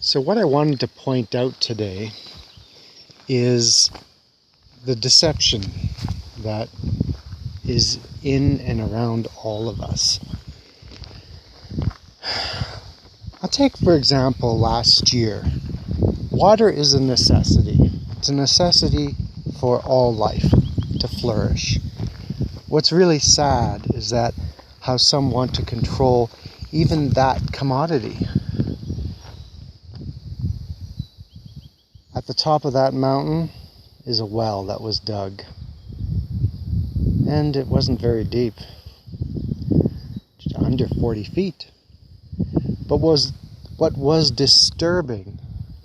So what I wanted to point out today is the deception that is in and around all of us. I'll take, for example, last year. Water is a necessity. It's a necessity for all life to flourish. What's really sad is that how some want to control even that commodity. At the top of that mountain is a well that was dug. And it wasn't very deep, just under 40 feet. But what was disturbing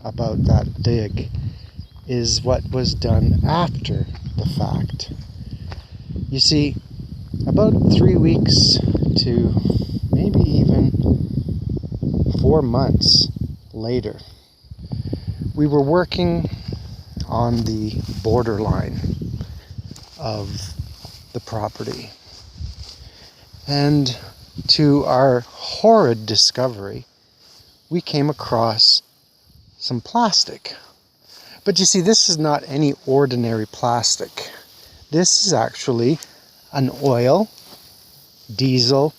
about that dig is what was done after the fact. You see, about 3 weeks to maybe even 4 months later, we were working on the borderline of the property. And to our horrid discovery, we came across some plastic. But you see, this is not any ordinary plastic. This is actually an oil, diesel,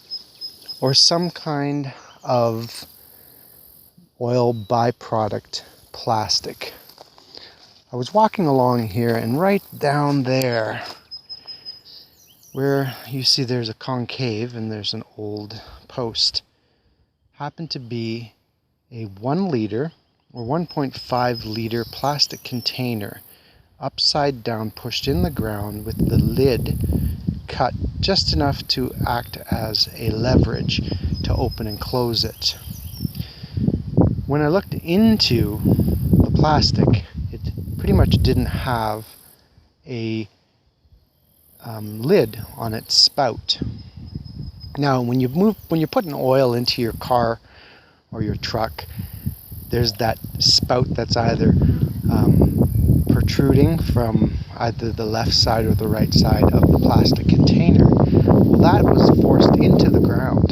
or some kind of oil byproduct plastic. I was walking along here, and right down there, where you see there's a concave and there's an old post, happened to be a 1 liter or 1.5 liter plastic container, upside down, pushed in the ground with the lid cut just enough to act as a leverage to open and close it. When I looked into the plastic, it pretty much didn't have a lid on its spout. Now, when you're putting oil into your car or your truck, there's that spout that's either protruding from either the left side or the right side of the plastic container. Well, that was forced into the ground,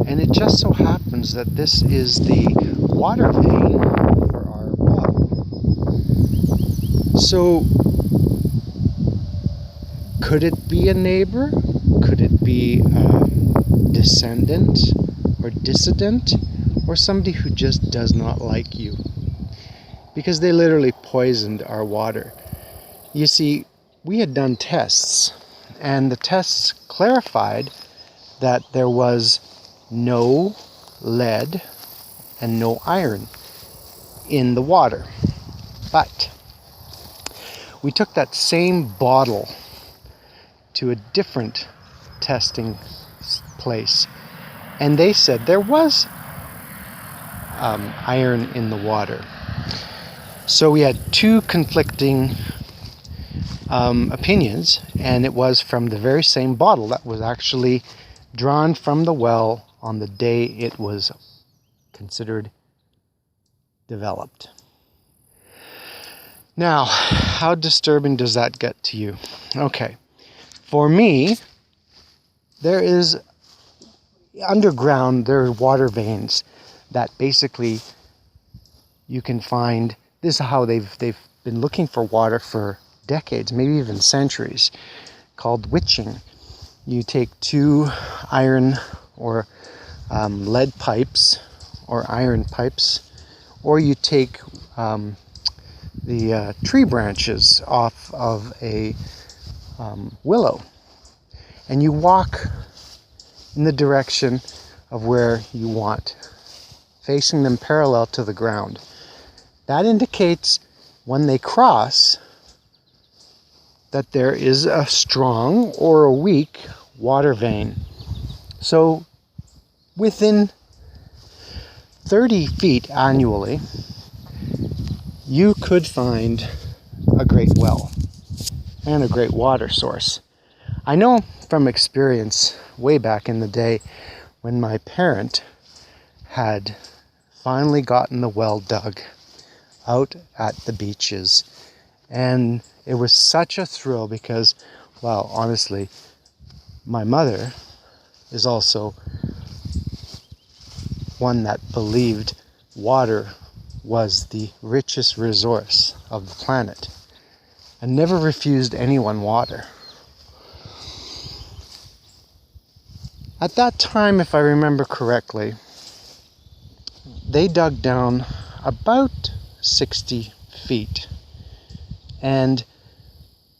and it just so happens that this is the water vein for our well. So could it be a neighbor? Could it be a descendant or dissident, or somebody who just does not like you? Because they literally poisoned our water. You see, we had done tests, and the tests clarified that there was no lead and no iron in the water. But we took that same bottle to a different testing place, and they said there was iron in the water. So we had two conflicting opinions, and it was from the very same bottle that was actually drawn from the well on the day it was considered developed. Now, how disturbing does that get to you? Okay. For me, there is underground, there are water veins that basically you can find. This is how they've been looking for water for decades, maybe even centuries, called witching. You take 2 iron or lead pipes or iron pipes, or you take the tree branches off of a willow, and you walk in the direction of where you want, facing them parallel to the ground. That indicates when they cross that there is a strong or a weak water vein. So within 30 feet annually, you could find a great well and a great water source. I know from experience way back in the day when my parent had finally gotten the well dug out at the beaches, and it was such a thrill because, well, honestly, my mother is also one that believed water was the richest resource of the planet and never refused anyone water. At that time, if I remember correctly, they dug down about 60 feet. And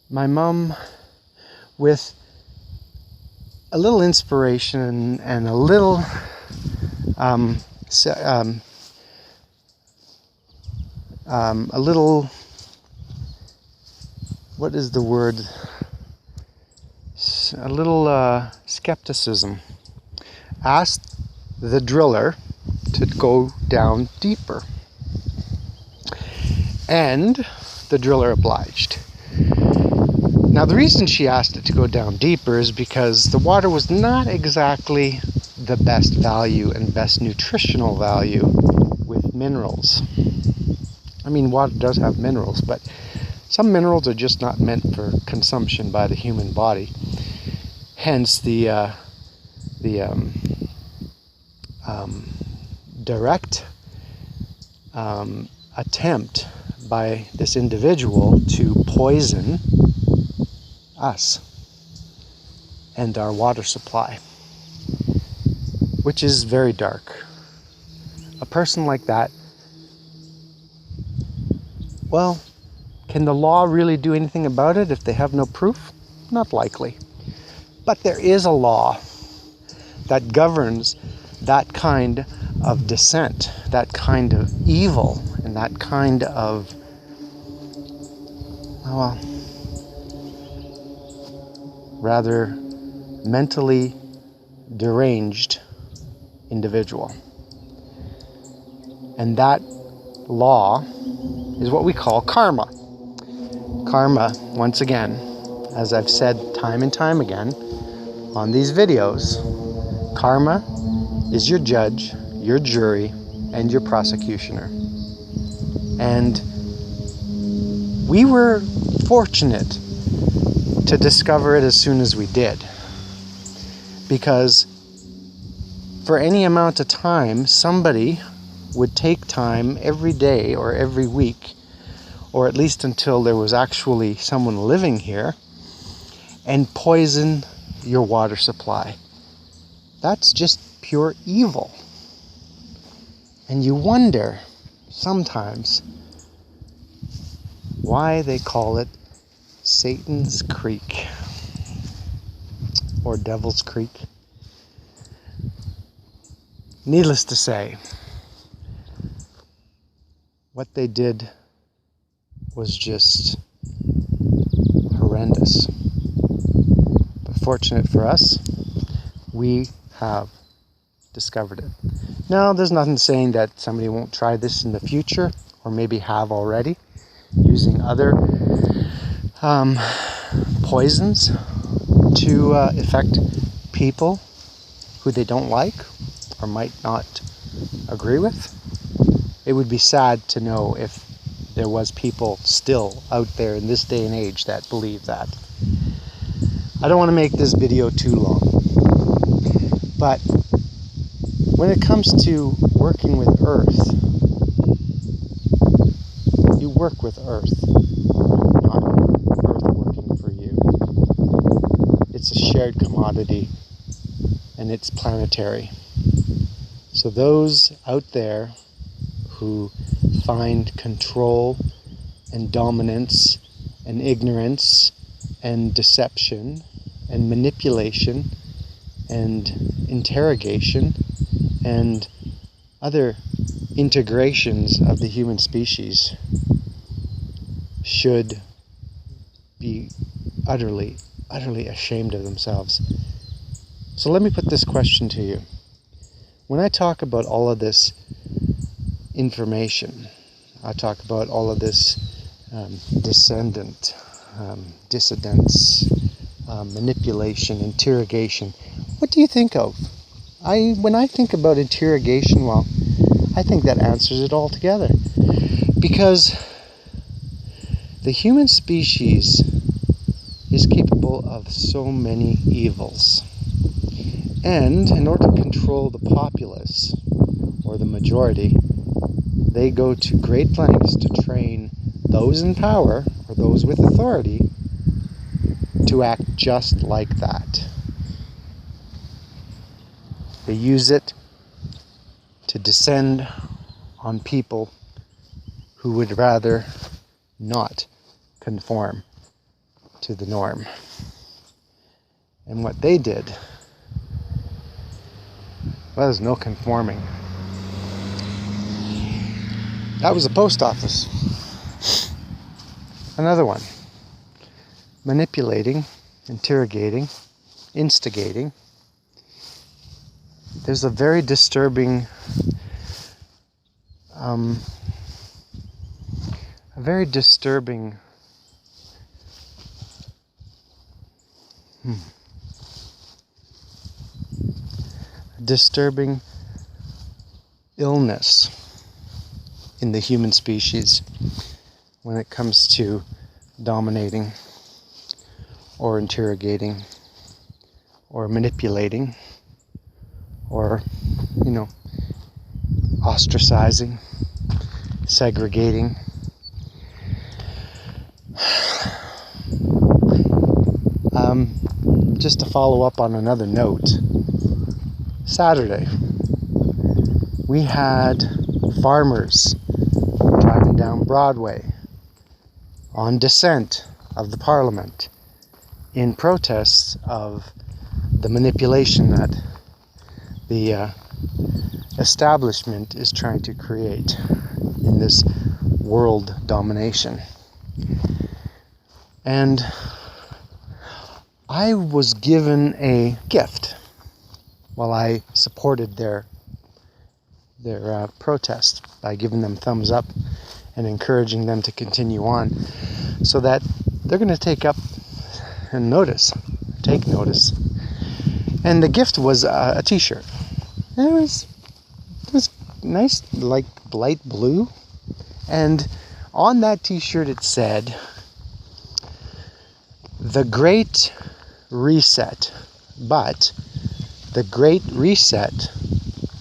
my mom, with a little inspiration and a little what is the word? A little skepticism, asked the driller to go down deeper. And the driller obliged. Now, the reason she asked it to go down deeper is because the water was not exactly the best value and best nutritional value with minerals. I mean, water does have minerals, but some minerals are just not meant for consumption by the human body. Hence the direct attempt by this individual to poison us and our water supply, which is very dark. A person like that, well, can the law really do anything about it if they have no proof? Not likely. But there is a law that governs that kind of dissent, that kind of evil, and that kind of, well, rather mentally deranged individual. And that law is what we call karma. Karma, once again, as I've said time and time again on these videos, karma is your judge, your jury, and your prosecutioner. And we were fortunate to discover it as soon as we did, because for any amount of time, somebody would take time every day or every week, or at least until there was actually someone living here, and poison your water supply. That's just pure evil. And you wonder sometimes why they call it Satan's Creek or Devil's Creek. Needless to say, what they did was just horrendous. But fortunate for us, we have discovered it. Now, there's nothing saying that somebody won't try this in the future, or maybe have already, using other poisons to affect people who they don't like or might not agree with. It would be sad to know if there was people still out there in this day and age that believe that. I don't want to make this video too long, but when it comes to working with Earth, you work with Earth, not Earth working for you. It's a shared commodity, and it's planetary. So those out there who find control and dominance and ignorance and deception and manipulation and interrogation and other integrations of the human species should be utterly ashamed of themselves. So let me put this question to you. When I talk about all of this information, I talk about all of this dissidence, manipulation, interrogation, what do you think of? When I think about interrogation, well, I think that answers it all together. Because the human species is capable of so many evils. And in order to control the populace, or the majority, they go to great lengths to train those in power, or those with authority, to act just like that. They use it to descend on people who would rather not conform to the norm. And what they did, well, there's no conforming. That was the post office. Another one. Manipulating, interrogating, instigating. There's a very disturbing disturbing illness in the human species when it comes to dominating or interrogating or manipulating or, ostracizing, segregating. Just to follow up on another note, Saturday, we had farmers driving down Broadway on dissent of the Parliament in protests of the manipulation that the establishment is trying to create in this world domination. And I was given a gift while I supported their protest by giving them thumbs up and encouraging them to continue on, so that they're going to take notice. And the gift was a t-shirt. It was nice, like light blue, and on that t-shirt it said, "The Great Reset," but the Great Reset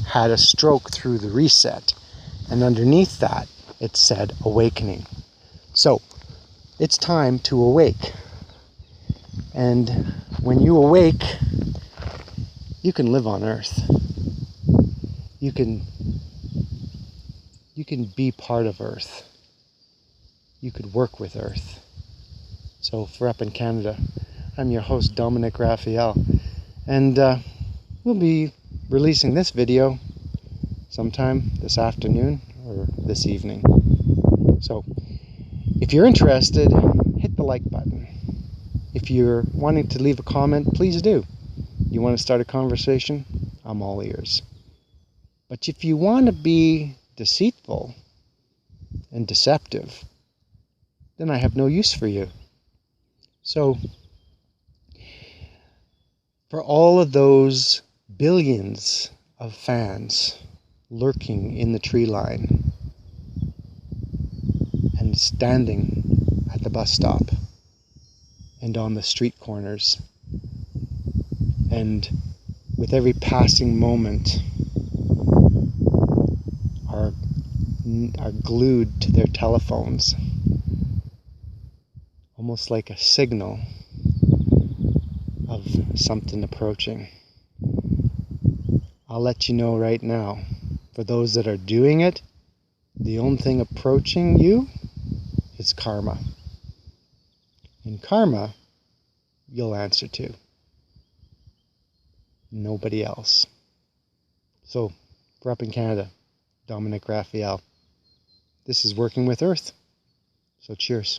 had a stroke through the reset, and underneath that it said awakening. So it's time to awake, and when you awake, you can live on Earth. You can be part of Earth. You could work with Earth. So for Up in Canada, I'm your host, Dominic Raphael, and we'll be releasing this video sometime this afternoon or this evening. So if you're interested, hit the like button. If you're wanting to leave a comment, please do. You want to start a conversation? I'm all ears. But if you want to be deceitful and deceptive, then I have no use for you. So, for all of those billions of fans lurking in the tree line and standing at the bus stop and on the street corners, and with every passing moment are glued to their telephones, almost like a signal of something approaching. I'll let you know right now, for those that are doing it, the only thing approaching you is karma. And karma, you'll answer to. Nobody else. So, for Up in Canada, Dominic Raphael. This is Working with Earth. So cheers.